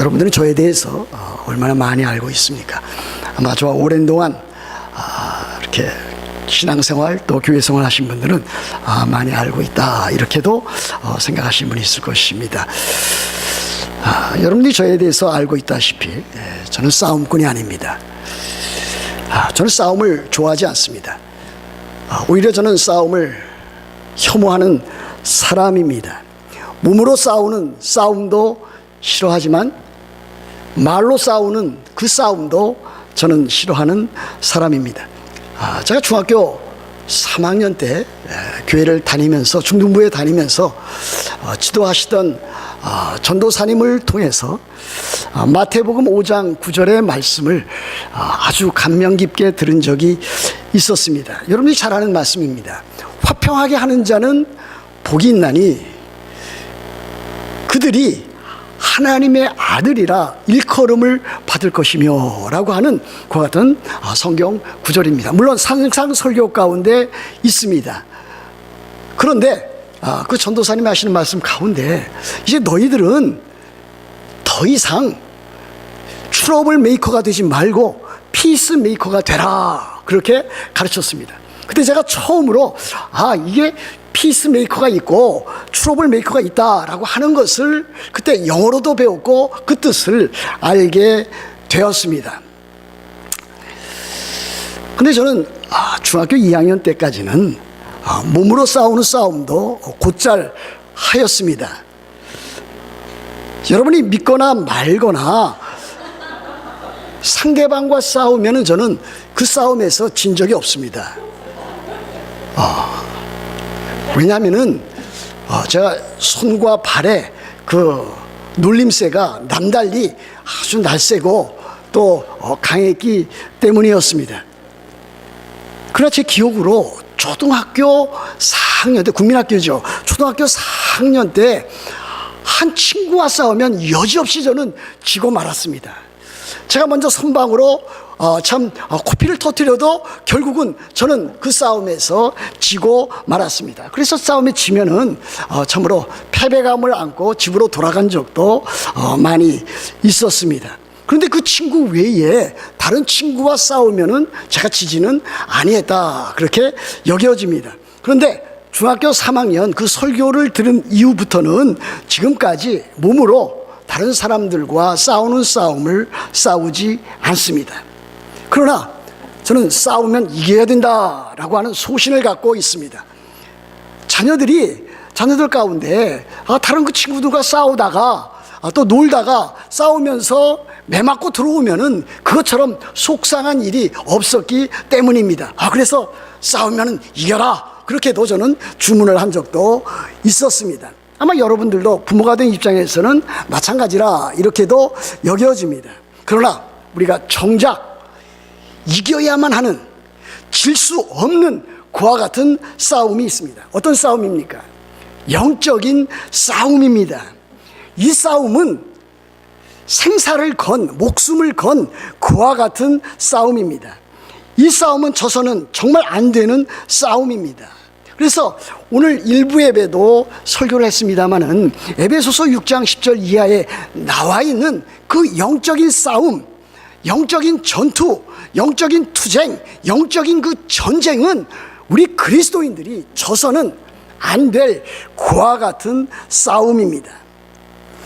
여러분들은 저에 대해서 얼마나 많이 알고 있습니까? 아마 저와 오랜 동안 이렇게 신앙생활 또 교회생활 하신 분들은 많이 알고 있다 이렇게도 생각하시는 분이 있을 것입니다. 여러분들이 저에 대해서 알고 있다시피 저는 싸움꾼이 아닙니다. 저는 싸움을 좋아하지 않습니다. 오히려 저는 싸움을 혐오하는 사람입니다. 몸으로 싸우는 싸움도 싫어하지만 말로 싸우는 그 싸움도 저는 싫어하는 사람입니다. 제가 중학교 3학년 때 교회를 다니면서 중등부에 다니면서 지도하시던 전도사님을 통해서 마태복음 5장 9절의 말씀을 아주 감명 깊게 들은 적이 있었습니다. 여러분이 잘 아는 말씀입니다. 화평하게 하는 자는 복이 있나니 그들이 하나님의 아들이라 일컬음을 받을 것이며 라고 하는 그와 같은 성경 구절입니다. 물론 상상 설교 가운데 있습니다. 그런데 그 전도사님이 하시는 말씀 가운데 이제 너희들은 더 이상 트러블 메이커가 되지 말고 피스 메이커가 되라 그렇게 가르쳤습니다. 그때 제가 처음으로 이게 피스메이커가 있고 트러블 메이커가 있다라고 하는 것을 그때 영어로도 배웠고 그 뜻을 알게 되었습니다. 근데 저는 중학교 2학년 때까지는 몸으로 싸우는 싸움도 곧잘 하였습니다. 여러분이 믿거나 말거나 상대방과 싸우면 저는 그 싸움에서 진 적이 없습니다. 왜냐하면은 제가 손과 발에 그 눌림새가 남달리 아주 날쌔고 또 강했기 때문이었습니다. 그러나 제 기억으로 초등학교 4학년 때, 국민학교죠. 초등학교 4학년 때 한 친구와 싸우면 여지없이 저는 지고 말았습니다. 제가 먼저 선방으로 코피를 터뜨려도 결국은 저는 그 싸움에서 지고 말았습니다. 그래서 싸움에 지면은 참으로 패배감을 안고 집으로 돌아간 적도 많이 있었습니다. 그런데 그 친구 외에 다른 친구와 싸우면은 제가 지지는 아니했다 그렇게 여겨집니다. 그런데 중학교 3학년 그 설교를 들은 이후부터는 지금까지 몸으로 다른 사람들과 싸우는 싸움을 싸우지 않습니다. 그러나 저는 싸우면 이겨야 된다라고 하는 소신을 갖고 있습니다. 자녀들 가운데 다른 그 친구들과 싸우다가 또 놀다가 싸우면서 매 맞고 들어오면은 그것처럼 속상한 일이 없었기 때문입니다. 그래서 싸우면 이겨라 그렇게도 저는 주문을 한 적도 있었습니다. 아마 여러분들도 부모가 된 입장에서는 마찬가지라 이렇게도 여겨집니다. 그러나 우리가 정작 이겨야만 하는 질 수 없는 그와 같은 싸움이 있습니다. 어떤 싸움입니까? 영적인 싸움입니다. 이 싸움은 생사를 건, 목숨을 건 그와 같은 싸움입니다. 이 싸움은 져서는 정말 안 되는 싸움입니다. 그래서 오늘 일부 예배도 설교를 했습니다마는 에베소서 6장 10절 이하에 나와 있는 그 영적인 싸움, 영적인 전투, 영적인 투쟁, 영적인 그 전쟁은 우리 그리스도인들이 져서는 안 될 그와 같은 싸움입니다.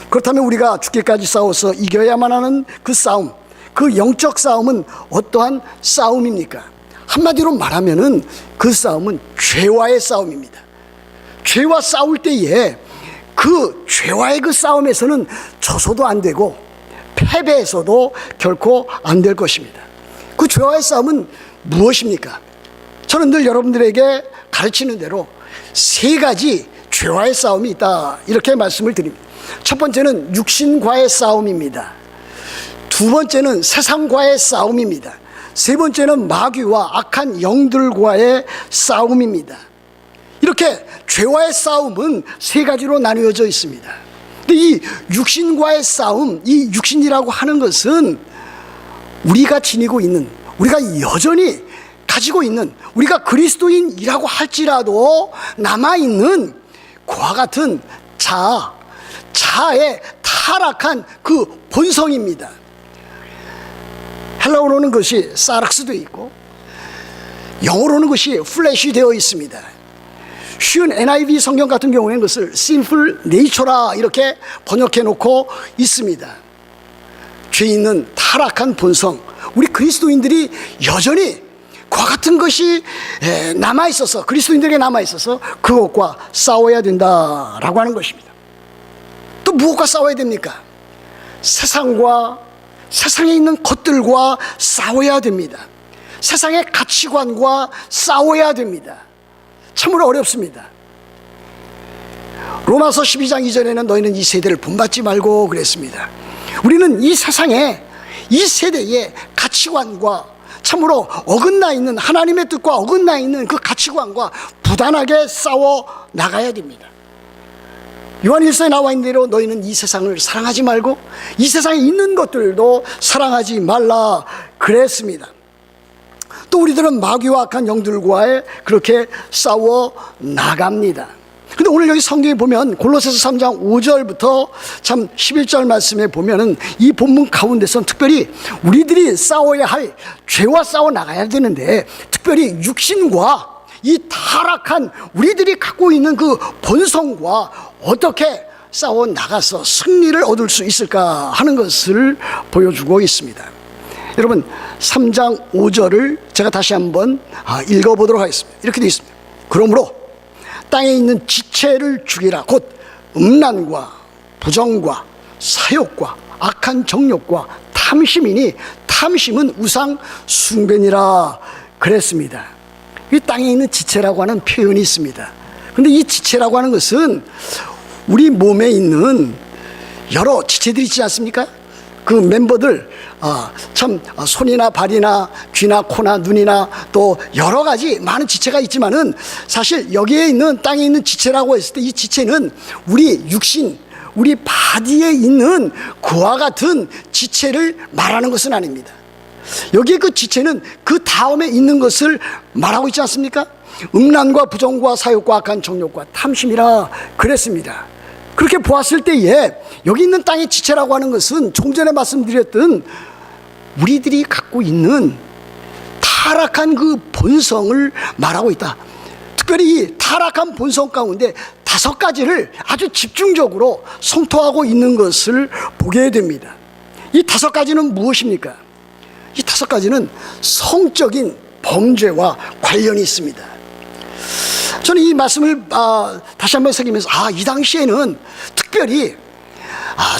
그렇다면 우리가 죽기까지 싸워서 이겨야만 하는 그 싸움, 그 영적 싸움은 어떠한 싸움입니까? 한마디로 말하면은 그 싸움은 죄와의 싸움입니다. 죄와 싸울 때에 그 죄와의 그 싸움에서는 져서도 안 되고 패배해서도 결코 안 될 것입니다. 그 죄와의 싸움은 무엇입니까? 저는 늘 여러분들에게 가르치는 대로 세 가지 죄와의 싸움이 있다 이렇게 말씀을 드립니다. 첫 번째는 육신과의 싸움입니다. 두 번째는 세상과의 싸움입니다. 세 번째는 마귀와 악한 영들과의 싸움입니다. 이렇게 죄와의 싸움은 세 가지로 나누어져 있습니다. 근데 이 육신과의 싸움, 이 육신이라고 하는 것은 우리가 지니고 있는, 우리가 여전히 가지고 있는, 우리가 그리스도인이라고 할지라도 남아있는 그와 같은 자아의 타락한 그 본성입니다. 헬라어로는 그것이 사락스도 있고 영어로는 그것이 플래시 되어 있습니다. 쉬운 NIV 성경 같은 경우에는 그것을 sinful nature라 이렇게 번역해 놓고 있습니다. 죄 있는 타락한 본성, 우리 그리스도인들이 여전히 그와 같은 것이 남아있어서, 그리스도인들에게 남아있어서 그것과 싸워야 된다라고 하는 것입니다. 또 무엇과 싸워야 됩니까? 세상과, 세상에 있는 것들과 싸워야 됩니다. 세상의 가치관과 싸워야 됩니다. 참으로 어렵습니다. 로마서 12장 이전에는 너희는 이 세대를 본받지 말고 그랬습니다. 우리는 이 세상에, 이 세대의 가치관과 참으로 어긋나 있는, 하나님의 뜻과 어긋나 있는 그 가치관과 부단하게 싸워 나가야 됩니다. 요한일서에 나와 있는 대로 너희는 이 세상을 사랑하지 말고 이 세상에 있는 것들도 사랑하지 말라 그랬습니다. 또 우리들은 마귀와 악한 영들과 그렇게 싸워 나갑니다. 근데 오늘 여기 성경에 보면 골로새서 3장 5절부터 참 11절 말씀에 보면은 이 본문 가운데서 특별히 우리들이 싸워야 할 죄와 싸워 나가야 되는데, 특별히 육신과 이 타락한 우리들이 갖고 있는 그 본성과 어떻게 싸워 나가서 승리를 얻을 수 있을까 하는 것을 보여주고 있습니다. 여러분, 3장 5절을 제가 다시 한번 읽어보도록 하겠습니다. 이렇게 되어 있습니다. 그러므로 땅에 있는 지체를 죽이라. 곧 음란과 부정과 사욕과 악한 정욕과 탐심이니 탐심은 우상 숭배니라 그랬습니다. 이 땅에 있는 지체라고 하는 표현이 있습니다. 근데 이 지체라고 하는 것은 우리 몸에 있는 여러 지체들이 있지 않습니까? 그 멤버들, 참 손이나 발이나 귀나 코나 눈이나 또 여러 가지 많은 지체가 있지만은 사실 여기에 있는 땅에 있는 지체라고 했을 때 이 지체는 우리 육신, 우리 바디에 있는 그와 같은 지체를 말하는 것은 아닙니다. 여기에 그 지체는 그 다음에 있는 것을 말하고 있지 않습니까? 음란과 부정과 사욕과 악한 정욕과 탐심이라 그랬습니다. 그렇게 보았을 때에 여기 있는 땅의 지체라고 하는 것은 좀 전에 말씀드렸던 우리들이 갖고 있는 타락한 그 본성을 말하고 있다. 특별히 이 타락한 본성 가운데 5가지를 아주 집중적으로 성토하고 있는 것을 보게 됩니다. 이 5가지는 무엇입니까? 이 5가지는 성적인 범죄와 관련이 있습니다. 저는 이 말씀을 다시 한번 새기면서 이 당시에는 특별히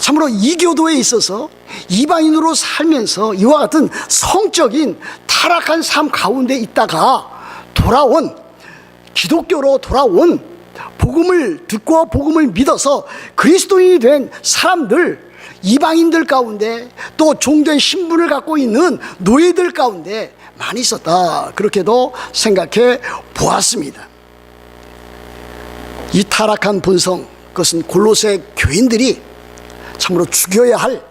참으로 이교도에 있어서 이방인으로 살면서 이와 같은 성적인 타락한 삶 가운데 있다가 돌아온, 기독교로 돌아온, 복음을 듣고 복음을 믿어서 그리스도인이 된 사람들, 이방인들 가운데 또 종된 신분을 갖고 있는 노예들 가운데 많이 있었다, 그렇게도 생각해 보았습니다. 이 타락한 본성, 그것은 골로새 교인들이 참으로 죽여야 할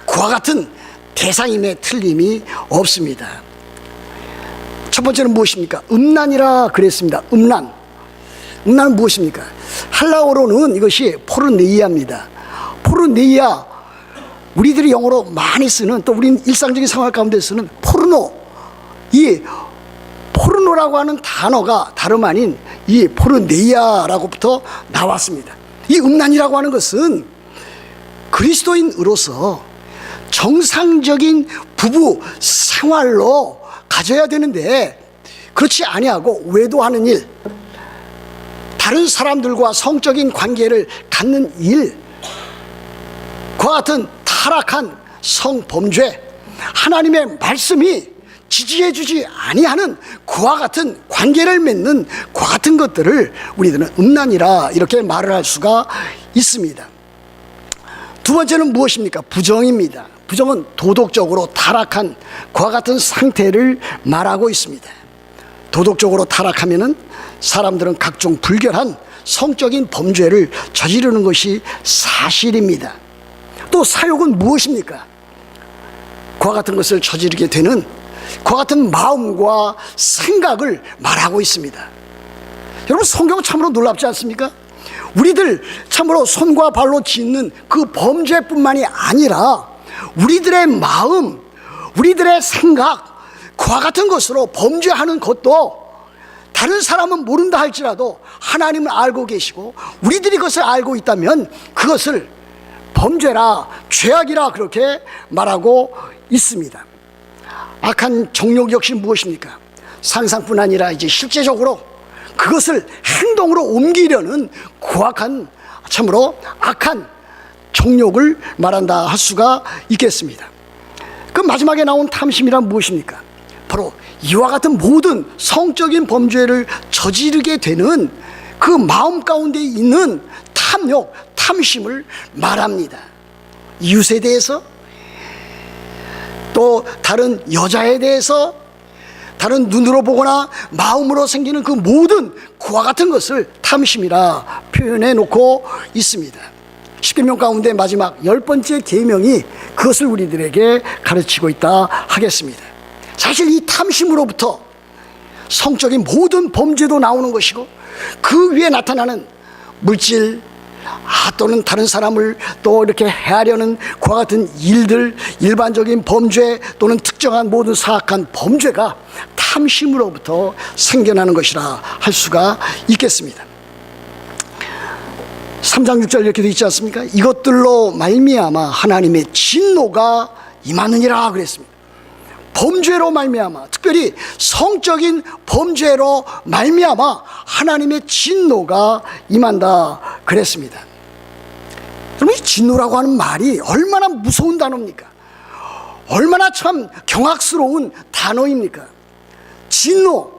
그와 같은 대상임에 틀림이 없습니다. 첫 번째는 무엇입니까? 음란이라 그랬습니다. 음란은 무엇입니까? 헬라어로는 이것이 포르네이아입니다. 포르네이아, 우리들이 영어로 많이 쓰는, 또 우리 일상적인 생활 가운데 쓰는 포르노, 이 포르노라고 하는 단어가 다름 아닌 이 포르네이아라고부터 나왔습니다. 이 음란이라고 하는 것은 그리스도인으로서 정상적인 부부 생활로 가져야 되는데 그렇지 아니하고 외도하는 일, 다른 사람들과 성적인 관계를 갖는 일, 그와 같은 타락한 성범죄, 하나님의 말씀이 지지해주지 아니하는 그와 같은 관계를 맺는 그와 같은 것들을 우리들은 음란이라 이렇게 말을 할 수가 있습니다. 두 번째는 무엇입니까? 부정입니다. 부정은 도덕적으로 타락한 그와 같은 상태를 말하고 있습니다. 도덕적으로 타락하면은 사람들은 각종 불결한 성적인 범죄를 저지르는 것이 사실입니다. 또 사욕은 무엇입니까? 그와 같은 것을 저지르게 되는 그와 같은 마음과 생각을 말하고 있습니다. 여러분, 성경은 참으로 놀랍지 않습니까? 우리들 참으로 손과 발로 짓는 그 범죄뿐만이 아니라 우리들의 마음, 우리들의 생각, 그와 같은 것으로 범죄하는 것도 다른 사람은 모른다 할지라도 하나님은 알고 계시고 우리들이 그것을 알고 있다면 그것을 범죄라, 죄악이라 그렇게 말하고 있습니다. 악한 정욕 역시 무엇입니까? 상상뿐 아니라 이제 실제적으로 그것을 행동으로 옮기려는 고악한, 참으로 악한 정욕을 말한다 할 수가 있겠습니다. 그 마지막에 나온 탐심이란 무엇입니까? 바로 이와 같은 모든 성적인 범죄를 저지르게 되는 그 마음 가운데 있는 탐욕, 탐심을 말합니다. 이웃에 대해서, 또 다른 여자에 대해서, 다른 눈으로 보거나 마음으로 생기는 그 모든 그와 같은 것을 탐심이라 표현해 놓고 있습니다. 십계명 가운데 마지막 10번째 계명이 그것을 우리들에게 가르치고 있다 하겠습니다. 사실 이 탐심으로부터 성적인 모든 범죄도 나오는 것이고 그 위에 나타나는 물질, 또는 다른 사람을 또 이렇게 해하려는 그와 같은 일들, 일반적인 범죄 또는 특정한 모든 사악한 범죄가 탐심으로부터 생겨나는 것이라 할 수가 있겠습니다. 3장 6절 이렇게 되어 있지 않습니까? 이것들로 말미암아 하나님의 진노가 임하느니라 그랬습니다. 범죄로 말미암아, 특별히 성적인 범죄로 말미암아 하나님의 진노가 임한다 그랬습니다. 여러분, 이 진노라고 하는 말이 얼마나 무서운 단어입니까? 얼마나 참 경악스러운 단어입니까? 진노,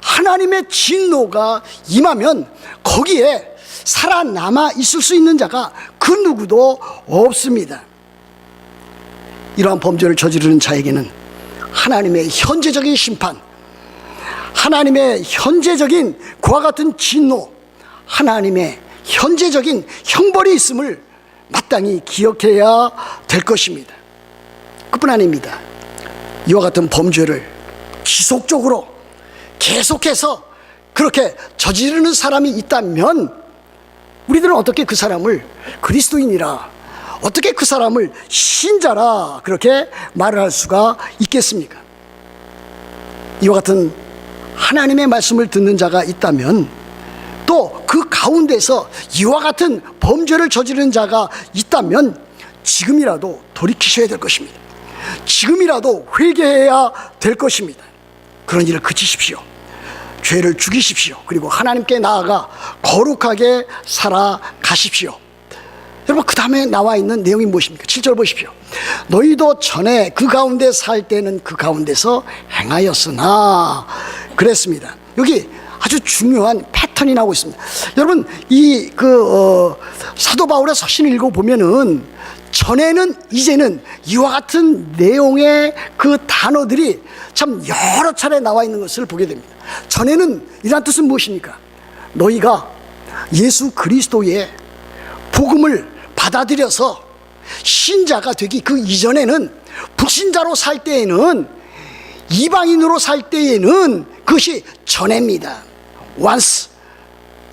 하나님의 진노가 임하면 거기에 살아남아 있을 수 있는 자가 그 누구도 없습니다. 이러한 범죄를 저지르는 자에게는 하나님의 현재적인 심판, 하나님의 현재적인 그와 같은 진노, 하나님의 현재적인 형벌이 있음을 마땅히 기억해야 될 것입니다. 그뿐 아닙니다. 이와 같은 범죄를 지속적으로 계속해서 그렇게 저지르는 사람이 있다면 우리들은 어떻게 그 사람을 그리스도인이라, 어떻게 그 사람을 신자라 그렇게 말을 할 수가 있겠습니까? 이와 같은 하나님의 말씀을 듣는 자가 있다면 또 그 가운데서 이와 같은 범죄를 저지르는 자가 있다면 지금이라도 돌이키셔야 될 것입니다. 지금이라도 회개해야 될 것입니다. 그런 일을 그치십시오. 죄를 죽이십시오. 그리고 하나님께 나아가 거룩하게 살아가십시오. 여러분, 그 다음에 나와 있는 내용이 무엇입니까? 7절 보십시오. 너희도 전에 그 가운데 살 때는 그 가운데서 행하였으나 그랬습니다. 여기 아주 중요한 패턴이 나오고 있습니다. 여러분, 사도 바울의 서신을 읽어보면은 전에는, 이제는 이와 같은 내용의 그 단어들이 참 여러 차례 나와 있는 것을 보게 됩니다. 전에는 이란 뜻은 무엇입니까? 너희가 예수 그리스도의 복음을 받아들여서 신자가 되기 그 이전에는, 불신자로 살 때에는, 이방인으로 살 때에는 그것이 전에입니다. once.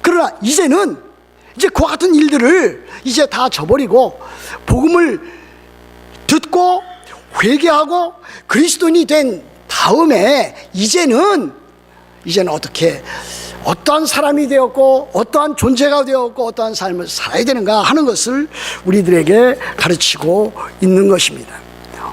그러나 이제는 이제 그와 같은 일들을 이제 다 저버리고 복음을 듣고 회개하고 그리스도인이 된 다음에 이제는 어떻게, 어떠한 사람이 되었고 어떠한 존재가 되었고 어떠한 삶을 살아야 되는가 하는 것을 우리들에게 가르치고 있는 것입니다.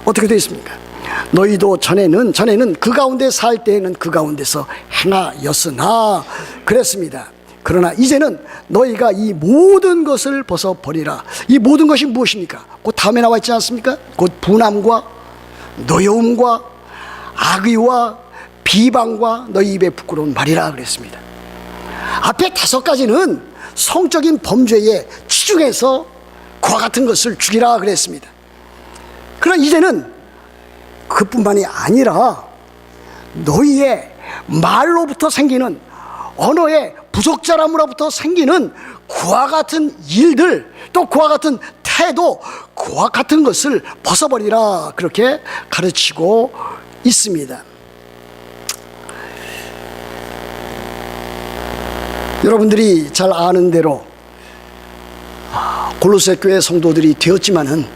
어떻게 되어 있습니까? 너희도 전에는 그 가운데 살 때에는 그 가운데서 행하였으나 그랬습니다. 그러나 이제는 너희가 이 모든 것을 벗어버리라. 이 모든 것이 무엇입니까? 곧 다음에 나와 있지 않습니까? 곧 분함과 노여움과 악의와 비방과 너희 입에 부끄러운 말이라 그랬습니다. 앞에 5가지는 성적인 범죄에 치중해서 그와 같은 것을 죽이라 그랬습니다. 그러나 이제는 그뿐만이 아니라 너희의 말로부터 생기는, 언어의 부적절함으로부터 생기는 그와 같은 일들, 또 그와 같은 태도, 그와 같은 것을 벗어버리라 그렇게 가르치고 있습니다. 여러분들이 잘 아는 대로 골로새 교회 성도들이 되었지만은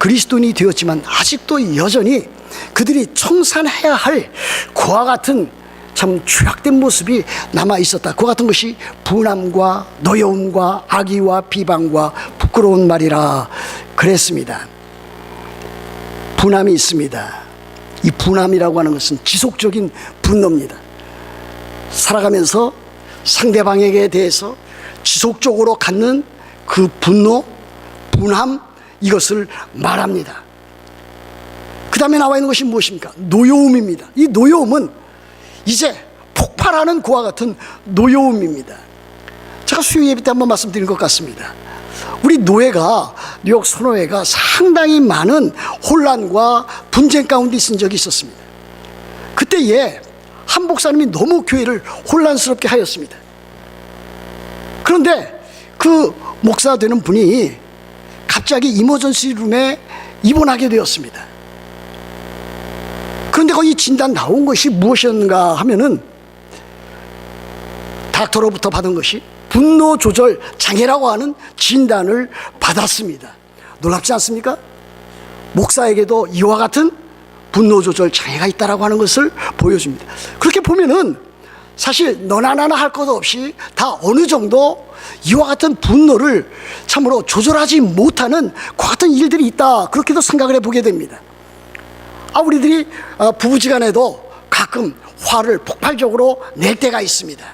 그리스도인이 되었지만 아직도 여전히 그들이 청산해야 할 그와 같은 참 죄악된 모습이 남아 있었다. 그와 같은 것이 분함과 노여움과 악의와 비방과 부끄러운 말이라 그랬습니다. 분함이 있습니다. 이 분함이라고 하는 것은 지속적인 분노입니다. 살아가면서 상대방에게 대해서 지속적으로 갖는 그 분노, 분함, 이것을 말합니다. 그 다음에 나와 있는 것이 무엇입니까? 노여움입니다. 이 노여움은 이제 폭발하는 그와 같은 노여움입니다. 제가 수요 예배 때 한번 말씀드린 것 같습니다. 우리 노예가, 뉴욕 선교회가 상당히 많은 혼란과 분쟁 가운데 있은 적이 있었습니다. 그때에 한 목사님이 너무 교회를 혼란스럽게 하였습니다. 그런데 그 목사 되는 분이 갑자기 이머전시 룸에 입원하게 되었습니다. 그런데 거기 진단 나온 것이 무엇이었는가 하면은 닥터로부터 받은 것이 분노 조절 장애라고 하는 진단을 받았습니다. 놀랍지 않습니까? 목사에게도 이와 같은 분노 조절 장애가 있다라고 하는 것을 보여줍니다. 그렇게 보면은 사실 너나 나나 할 것 없이 다 어느 정도 이와 같은 분노를 참으로 조절하지 못하는 그 같은 일들이 있다, 그렇게도 생각을 해보게 됩니다. 우리들이 부부지간에도 가끔 화를 폭발적으로 낼 때가 있습니다.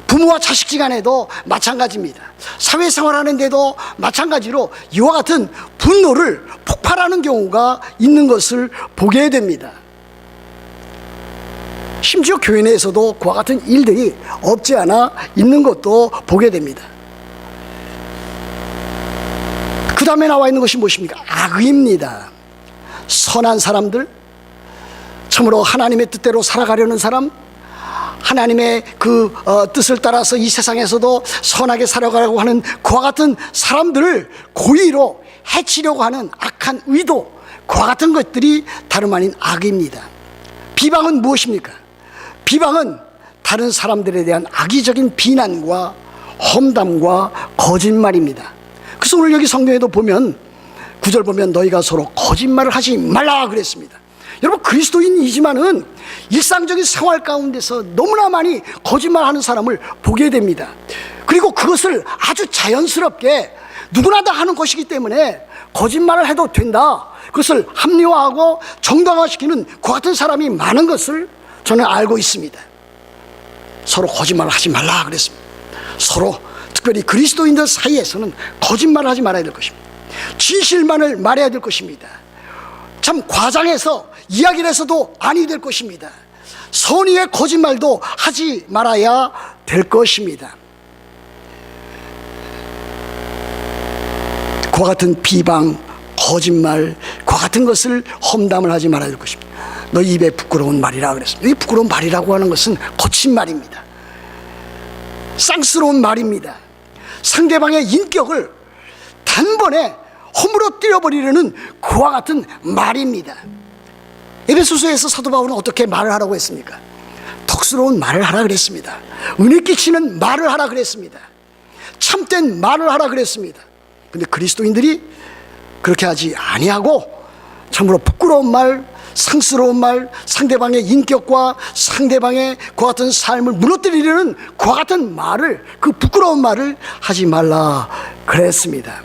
부모와 자식지간에도 마찬가지입니다. 사회생활하는데도 마찬가지로 이와 같은 분노를 폭발하는 경우가 있는 것을 보게 됩니다. 심지어 교회 내에서도 그와 같은 일들이 없지 않아 있는 것도 보게 됩니다. 그 다음에 나와 있는 것이 무엇입니까? 악의입니다. 선한 사람들, 참으로 하나님의 뜻대로 살아가려는 사람, 하나님의 그 뜻을 따라서 이 세상에서도 선하게 살아가려고 하는 그와 같은 사람들을 고의로 해치려고 하는 악한 의도, 그와 같은 것들이 다름 아닌 악입니다. 비방은 무엇입니까? 비방은 다른 사람들에 대한 악의적인 비난과 험담과 거짓말입니다. 그래서 오늘 여기 성경에도 보면 9절 보면 너희가 서로 거짓말을 하지 말라 그랬습니다. 여러분, 그리스도인이지만은 일상적인 생활 가운데서 너무나 많이 거짓말하는 사람을 보게 됩니다. 그리고 그것을 아주 자연스럽게 누구나 다 하는 것이기 때문에 거짓말을 해도 된다, 그것을 합리화하고 정당화시키는 그 같은 사람이 많은 것을 저는 알고 있습니다. 서로 거짓말을 하지 말라 그랬습니다. 서로, 특별히 그리스도인들 사이에서는 거짓말을 하지 말아야 될 것입니다. 진실만을 말해야 될 것입니다. 참 과장해서 이야기를 해서도 아니 될 것입니다. 선의의 거짓말도 하지 말아야 될 것입니다. 그와 같은 비방, 거짓말, 그와 같은 것을 험담을 하지 말아야 될 것입니다. 너 입에 부끄러운 말이라 그랬습니다. 이 부끄러운 말이라고 하는 것은 거친 말입니다. 쌍스러운 말입니다. 상대방의 인격을 단번에 허물어뜨려버리려는 그와 같은 말입니다. 에베소서에서 사도 바울은 어떻게 말을 하라고 했습니까? 덕스러운 말을 하라 그랬습니다. 은혜 끼치는 말을 하라 그랬습니다. 참된 말을 하라 그랬습니다. 근데 그리스도인들이 그렇게 하지 아니하고 참으로 부끄러운 말, 상스러운 말, 상대방의 인격과 상대방의 그와 같은 삶을 무너뜨리려는 그와 같은 말을, 그 부끄러운 말을 하지 말라 그랬습니다.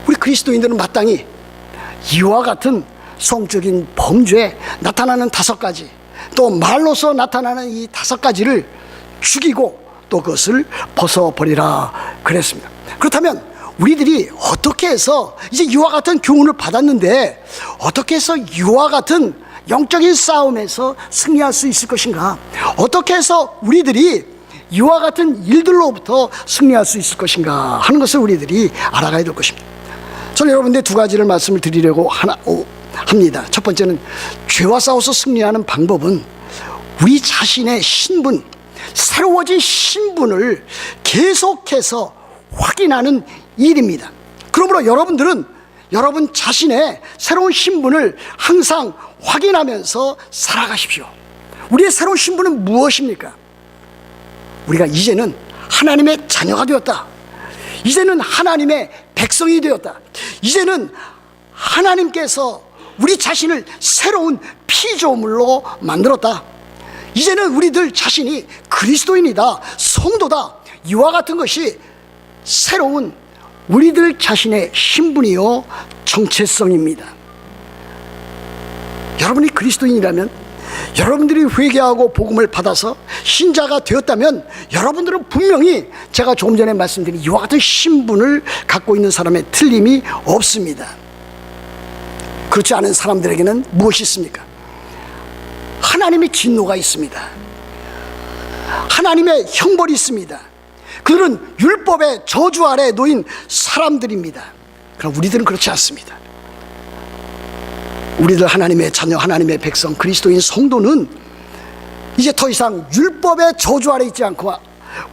우리 그리스도인들은 마땅히 이와 같은 성적인 범죄에 나타나는 5가지, 또 말로서 나타나는 이 5가지를 죽이고 또 그것을 벗어버리라 그랬습니다. 그렇다면 우리들이 어떻게 해서 이제 이와 같은 교훈을 받았는데 어떻게 해서 이와 같은 영적인 싸움에서 승리할 수 있을 것인가? 어떻게 해서 우리들이 이와 같은 일들로부터 승리할 수 있을 것인가 하는 것을 우리들이 알아가야 될 것입니다. 저는 여러분들 2가지를 말씀을 드리려고 합니다. 첫 번째는 죄와 싸워서 승리하는 방법은 우리 자신의 신분, 새로워진 신분을 계속해서 확인하는 일입니다. 그러므로 여러분들은 여러분 자신의 새로운 신분을 항상 확인하면서 살아가십시오. 우리의 새로운 신분은 무엇입니까? 우리가 이제는 하나님의 자녀가 되었다. 이제는 하나님의 백성이 되었다. 이제는 하나님께서 우리 자신을 새로운 피조물로 만들었다. 이제는 우리들 자신이 그리스도인이다, 성도다. 이와 같은 것이 새로운 우리들 자신의 신분이요 정체성입니다. 여러분이 그리스도인이라면, 여러분들이 회개하고 복음을 받아서 신자가 되었다면 여러분들은 분명히 제가 조금 전에 말씀드린 이와 같은 신분을 갖고 있는 사람의 틀림이 없습니다. 그렇지 않은 사람들에게는 무엇이 있습니까? 하나님의 진노가 있습니다. 하나님의 형벌이 있습니다. 그들은 율법의 저주 아래 놓인 사람들입니다. 그럼 우리들은 그렇지 않습니다. 우리들 하나님의 자녀, 하나님의 백성, 그리스도인 성도는 이제 더 이상 율법의 저주 아래 있지 않고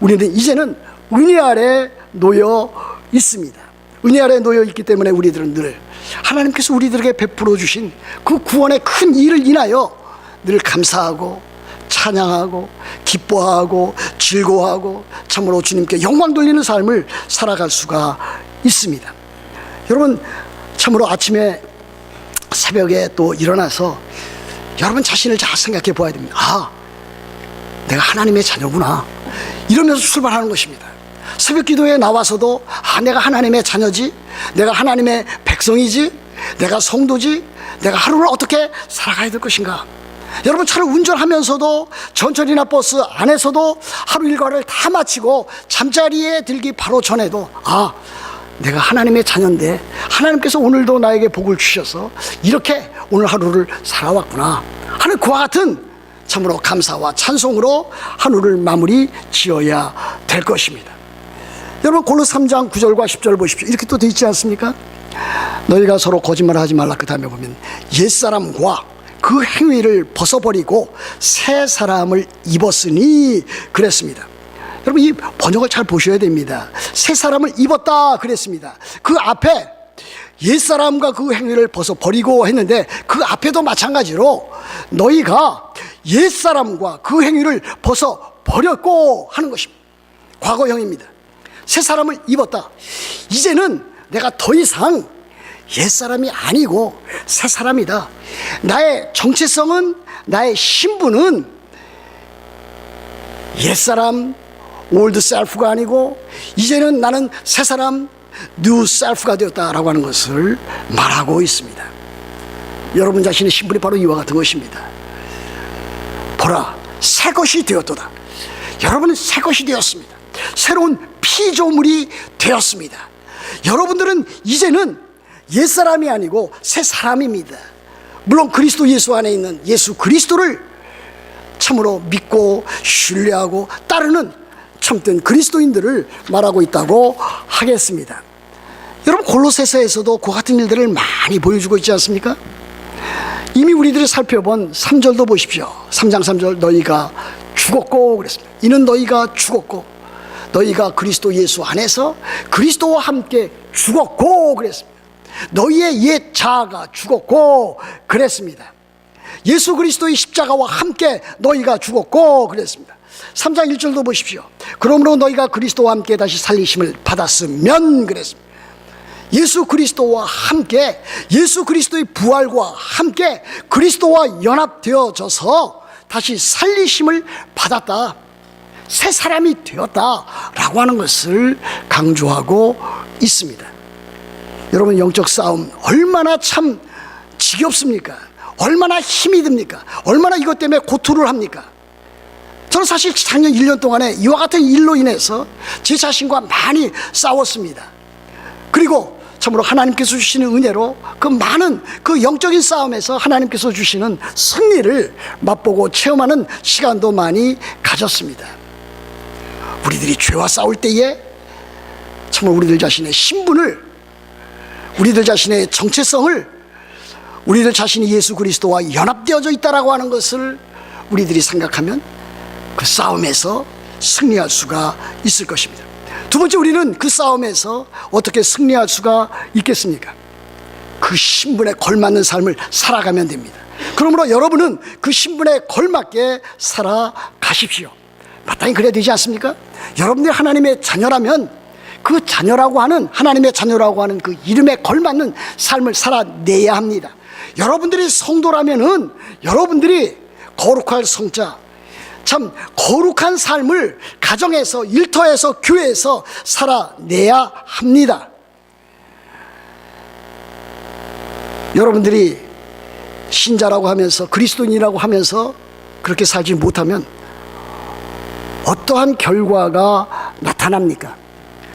우리는 이제는 은혜 아래 놓여 있습니다. 은혜 아래 놓여 있기 때문에 우리들은 늘 하나님께서 우리들에게 베풀어 주신 그 구원의 큰 일을 인하여 늘 감사하고 찬양하고 기뻐하고 즐거워하고 참으로 주님께 영광 돌리는 삶을 살아갈 수가 있습니다. 여러분, 참으로 아침에 새벽에 또 일어나서 여러분 자신을 잘 생각해 보아야 됩니다. 아, 내가 하나님의 자녀구나, 이러면서 출발하는 것입니다. 새벽 기도에 나와서도 내가 하나님의 자녀지, 내가 하나님의 백성이지, 내가 성도지, 내가 하루를 어떻게 살아가야 될 것인가. 여러분, 차를 운전하면서도 전철이나 버스 안에서도 하루 일과를 다 마치고 잠자리에 들기 바로 전에도 내가 하나님의 자녀인데 하나님께서 오늘도 나에게 복을 주셔서 이렇게 오늘 하루를 살아왔구나 하는 그와 같은 참으로 감사와 찬송으로 하루를 마무리 지어야 될 것입니다. 여러분, 골로새 3장 9절과 10절 보십시오. 이렇게 또 되어 있지 않습니까? 너희가 서로 거짓말을 하지 말라. 그 다음에 보면 옛사람과 그 행위를 벗어버리고 새 사람을 입었으니 그랬습니다. 여러분, 이 번역을 잘 보셔야 됩니다. 새 사람을 입었다 그랬습니다. 그 앞에 옛사람과 그 행위를 벗어버리고 했는데 그 앞에도 마찬가지로 너희가 옛사람과 그 행위를 벗어버렸고 하는 것입니다. 과거형입니다. 새 사람을 입었다. 이제는 내가 더 이상 옛사람이 아니고 새 사람이다. 나의 정체성은, 나의 신분은 옛사람 올드 셀프가 아니고 이제는 나는 새 사람 뉴 셀프가 되었다라고 하는 것을 말하고 있습니다. 여러분 자신의 신분이 바로 이와 같은 것입니다. 보라, 새 것이 되었도다. 여러분은 새 것이 되었습니다. 새로운 피조물이 되었습니다. 여러분들은 이제는 옛사람이 아니고 새 사람입니다. 물론 그리스도 예수 안에 있는 예수 그리스도를 참으로 믿고 신뢰하고 따르는 참된 그리스도인들을 말하고 있다고 하겠습니다. 여러분, 골로새서에서도 그 같은 일들을 많이 보여주고 있지 않습니까? 이미 우리들이 살펴본 3절도 보십시오. 3장 3절, 너희가 죽었고 그랬습니다. 이는 너희가 죽었고 너희가 그리스도 예수 안에서 그리스도와 함께 죽었고 그랬습니다. 너희의 옛 자아가 죽었고 그랬습니다. 예수 그리스도의 십자가와 함께 너희가 죽었고 그랬습니다. 3장 1절도 보십시오. 그러므로 너희가 그리스도와 함께 다시 살리심을 받았으면 그랬습니다. 예수 그리스도와 함께, 예수 그리스도의 부활과 함께 그리스도와 연합되어져서 다시 살리심을 받았다, 새 사람이 되었다라고 하는 것을 강조하고 있습니다. 여러분, 영적 싸움 얼마나 참 지겹습니까? 얼마나 힘이 듭니까? 얼마나 이것 때문에 고투를 합니까? 저는 사실 작년 1년 동안에 이와 같은 일로 인해서 제 자신과 많이 싸웠습니다. 그리고 참으로 하나님께서 주시는 은혜로 그 많은 그 영적인 싸움에서 하나님께서 주시는 승리를 맛보고 체험하는 시간도 많이 가졌습니다. 우리들이 죄와 싸울 때에 참으로 우리들 자신의 신분을, 우리들 자신의 정체성을, 우리들 자신이 예수 그리스도와 연합되어져 있다라고 하는 것을 우리들이 생각하면 그 싸움에서 승리할 수가 있을 것입니다. 두 번째, 우리는 그 싸움에서 어떻게 승리할 수가 있겠습니까? 그 신분에 걸맞는 삶을 살아가면 됩니다. 그러므로 여러분은 그 신분에 걸맞게 살아가십시오. 마땅히 그래야 되지 않습니까? 여러분들이 하나님의 자녀라면 그 자녀라고 하는, 하나님의 자녀라고 하는 그 이름에 걸맞는 삶을 살아내야 합니다. 여러분들이 성도라면은 여러분들이 거룩할 성자, 참 거룩한 삶을 가정에서, 일터에서, 교회에서 살아내야 합니다. 여러분들이 신자라고 하면서, 그리스도인이라고 하면서 그렇게 살지 못하면 어떠한 결과가 나타납니까?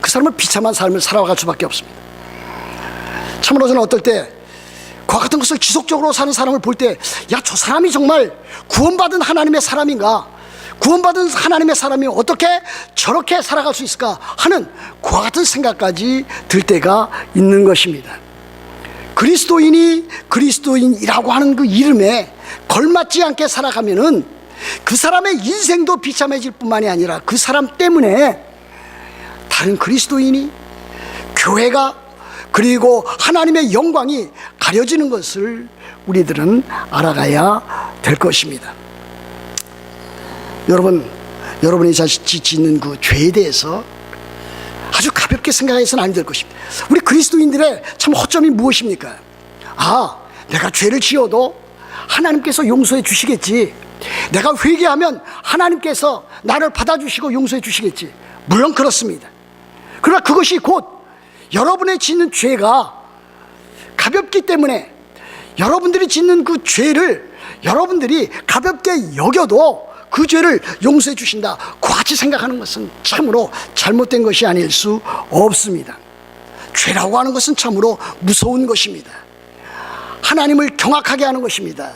그 사람은 비참한 삶을 살아갈 수밖에 없습니다. 참으로 저는 어떨 때 그와 같은 것을 지속적으로 사는 사람을 볼 때, 야, 저 사람이 정말 구원받은 하나님의 사람인가? 구원받은 하나님의 사람이 어떻게 저렇게 살아갈 수 있을까 하는 그와 같은 생각까지 들 때가 있는 것입니다. 그리스도인이 그리스도인이라고 하는 그 이름에 걸맞지 않게 살아가면은 그 사람의 인생도 비참해질 뿐만이 아니라 그 사람 때문에 다른 그리스도인이, 교회가, 그리고 하나님의 영광이 가려지는 것을 우리들은 알아가야 될 것입니다. 여러분이 자칫 짓는 그 죄에 대해서 아주 가볍게 생각해서는 안 될 것입니다. 우리 그리스도인들의 참 허점이 무엇입니까? 아, 내가 죄를 지어도 하나님께서 용서해 주시겠지. 내가 회개하면 하나님께서 나를 받아주시고 용서해 주시겠지. 물론 그렇습니다. 그러나 그것이 곧 여러분의 짓는 죄가 가볍기 때문에 여러분들이 짓는 그 죄를 여러분들이 가볍게 여겨도 그 죄를 용서해 주신다, 같이 생각하는 것은 참으로 잘못된 것이 아닐 수 없습니다. 죄라고 하는 것은 참으로 무서운 것입니다. 하나님을 경악하게 하는 것입니다.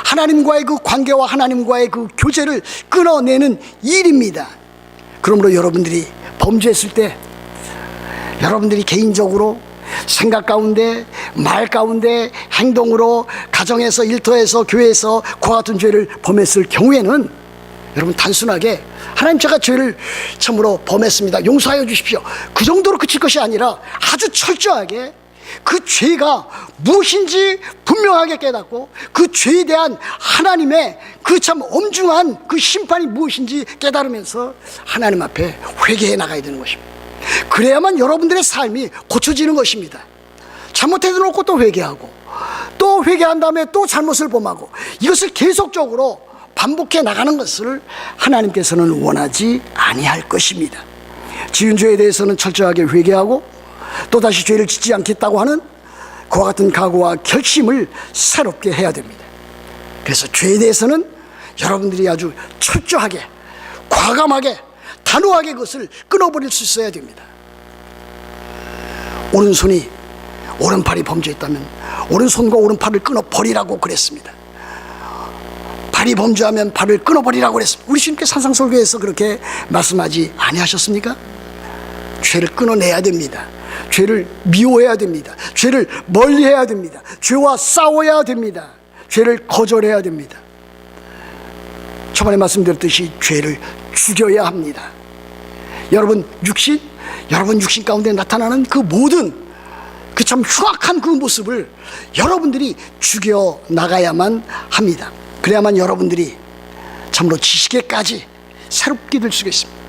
하나님과의 그 관계와 하나님과의 그 교제를 끊어내는 일입니다. 그러므로 여러분들이 범죄했을 때 여러분들이 개인적으로 생각 가운데, 말 가운데, 행동으로, 가정에서, 일터에서, 교회에서 그와 같은 죄를 범했을 경우에는 여러분 단순하게 하나님, 제가 죄를 참으로 범했습니다, 용서하여 주십시오, 그 정도로 그칠 것이 아니라 아주 철저하게 그 죄가 무엇인지 분명하게 깨닫고 그 죄에 대한 하나님의 그 참 엄중한 그 심판이 무엇인지 깨달으면서 하나님 앞에 회개해 나가야 되는 것입니다. 그래야만 여러분들의 삶이 고쳐지는 것입니다. 잘못해놓고 또 회개하고, 또 회개한 다음에 또 잘못을 범하고, 이것을 계속적으로 반복해 나가는 것을 하나님께서는 원하지 아니할 것입니다. 지은 죄에 대해서는 철저하게 회개하고 또다시 죄를 짓지 않겠다고 하는 그와 같은 각오와 결심을 새롭게 해야 됩니다. 그래서 죄에 대해서는 여러분들이 아주 철저하게, 과감하게, 단호하게 그것을 끊어버릴 수 있어야 됩니다. 오른손이 오른팔이 범죄했다면 오른손과 오른팔을 끊어버리라고 그랬습니다. 팔이 범죄하면 팔을 끊어버리라고 그랬습니다. 우리 주님께서 산상설교에서 그렇게 말씀하지 아니하셨습니까? 죄를 끊어내야 됩니다. 죄를 미워해야 됩니다. 죄를 멀리해야 됩니다. 죄와 싸워야 됩니다. 죄를 거절해야 됩니다. 초반에 말씀드렸듯이 죄를 죽여야 합니다. 여러분 육신 가운데 나타나는 그 모든 그 참 흉악한 그 모습을 여러분들이 죽여 나가야만 합니다. 그래야만 여러분들이 참으로 지식에까지 새롭게 될 수가 있습니다.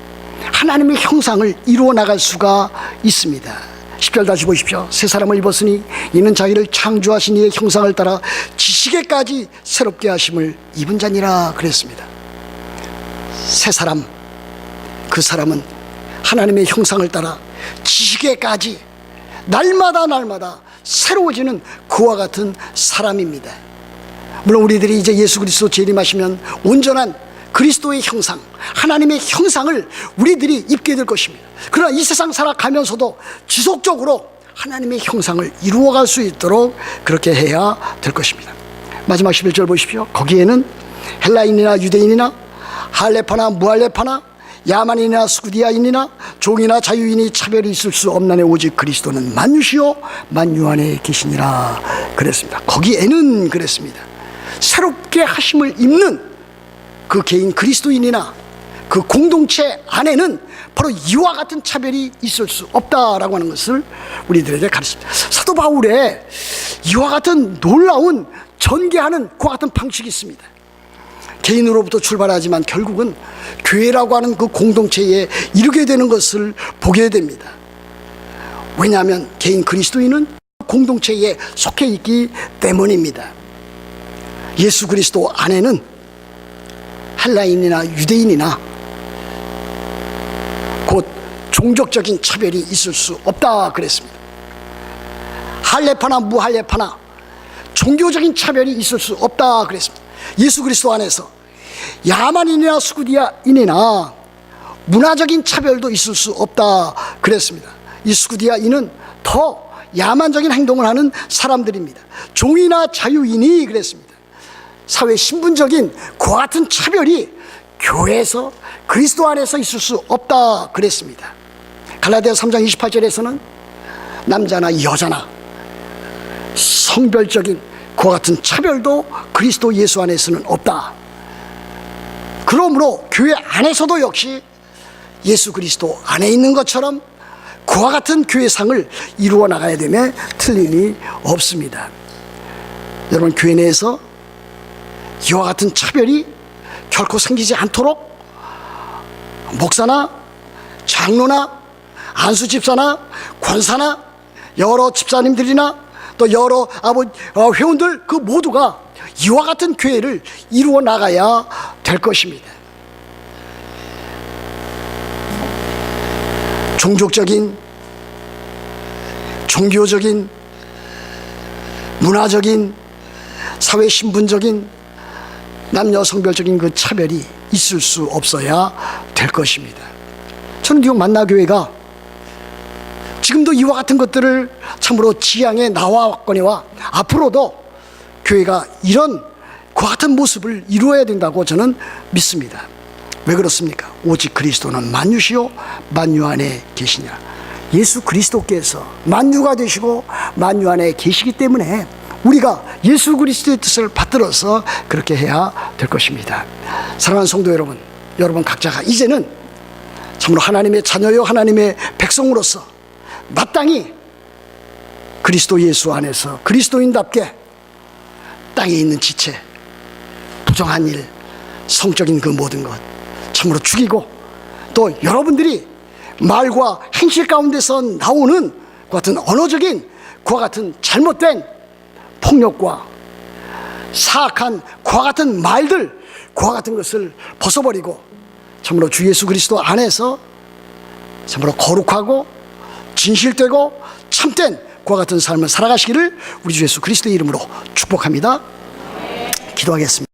하나님의 형상을 이루어 나갈 수가 있습니다. 10절 다시 보십시오. 새 사람을 입었으니 이는 자기를 창조하신 이의 형상을 따라 지식에까지 새롭게 하심을 입은 자니라 그랬습니다. 새 사람, 그 사람은 하나님의 형상을 따라 지식에까지 날마다 새로워지는 그와 같은 사람입니다. 물론 우리들이 이제 예수 그리스도 재림하시면 온전한 그리스도의 형상, 하나님의 형상을 우리들이 입게 될 것입니다. 그러나 이 세상 살아가면서도 지속적으로 하나님의 형상을 이루어갈 수 있도록 그렇게 해야 될 것입니다. 마지막 11절 보십시오. 거기에는 헬라인이나 유대인이나 할레파나 무할레파나 야만인이나 스구디아인이나 종이나 자유인이 차별이 있을 수 없나니 오직 그리스도는 만유시요 만유 안에 계시니라 그랬습니다. 거기에는 그랬습니다. 새롭게 하심을 입는 그 개인 그리스도인이나 그 공동체 안에는 바로 이와 같은 차별이 있을 수 없다라고 하는 것을 우리들에게 가르칩니다. 사도 바울의 이와 같은 놀라운 전개하는 그와 같은 방식이 있습니다. 개인으로부터 출발하지만 결국은 교회라고 하는 그 공동체에 이르게 되는 것을 보게 됩니다. 왜냐하면 개인 그리스도인은 공동체에 속해 있기 때문입니다. 예수 그리스도 안에는 헬라인이나 유대인이나 곧 종족적인 차별이 있을 수 없다 그랬습니다. 할례파나 무할례파나 종교적인 차별이 있을 수 없다 그랬습니다. 예수 그리스도 안에서 야만인이나 스구디아인이나 문화적인 차별도 있을 수 없다 그랬습니다. 이 스구디아인은 더 야만적인 행동을 하는 사람들입니다. 종이나 자유인이 그랬습니다. 사회 신분적인 그와 같은 차별이 교회에서 그리스도 안에서 있을 수 없다 그랬습니다. 갈라디아서 3장 28절에서는 남자나 여자나 성별적인 그와 같은 차별도 그리스도 예수 안에서는 없다. 그러므로 교회 안에서도 역시 예수 그리스도 안에 있는 것처럼 그와 같은 교회상을 이루어 나가야 됨에 틀림이 없습니다. 여러분, 교회 내에서 이와 같은 차별이 결코 생기지 않도록 목사나 장로나 안수 집사나 권사나 여러 집사님들이나 또 여러 회원들 그 모두가 이와 같은 교회를 이루어 나가야 될 것입니다. 종족적인, 종교적인, 문화적인, 사회 신분적인, 남녀 성별적인 그 차별이 있을 수 없어야 될 것입니다. 저는 뉴욕 만나교회가 지금도 이와 같은 것들을 참으로 지향해 나와왔거니와 앞으로도 교회가 이런 그와 같은 모습을 이루어야 된다고 저는 믿습니다. 왜 그렇습니까? 오직 그리스도는 만유시요 만유 안에 계시냐. 예수 그리스도께서 만유가 되시고 만유 안에 계시기 때문에 우리가 예수 그리스도의 뜻을 받들어서 그렇게 해야 될 것입니다. 사랑하는 성도 여러분, 여러분 각자가 이제는 참으로 하나님의 자녀요 하나님의 백성으로서 마땅히 그리스도 예수 안에서 그리스도인답게 땅에 있는 지체, 부정한 일, 성적인 그 모든 것 참으로 죽이고, 또 여러분들이 말과 행실 가운데서 나오는 그와 같은 언어적인 그와 같은 잘못된 폭력과 사악한 그와 같은 말들, 그와 같은 것을 벗어버리고 참으로 주 예수 그리스도 안에서 참으로 거룩하고 진실되고 참된 그와 같은 삶을 살아가시기를 우리 주 예수 그리스도의 이름으로 축복합니다. 기도하겠습니다.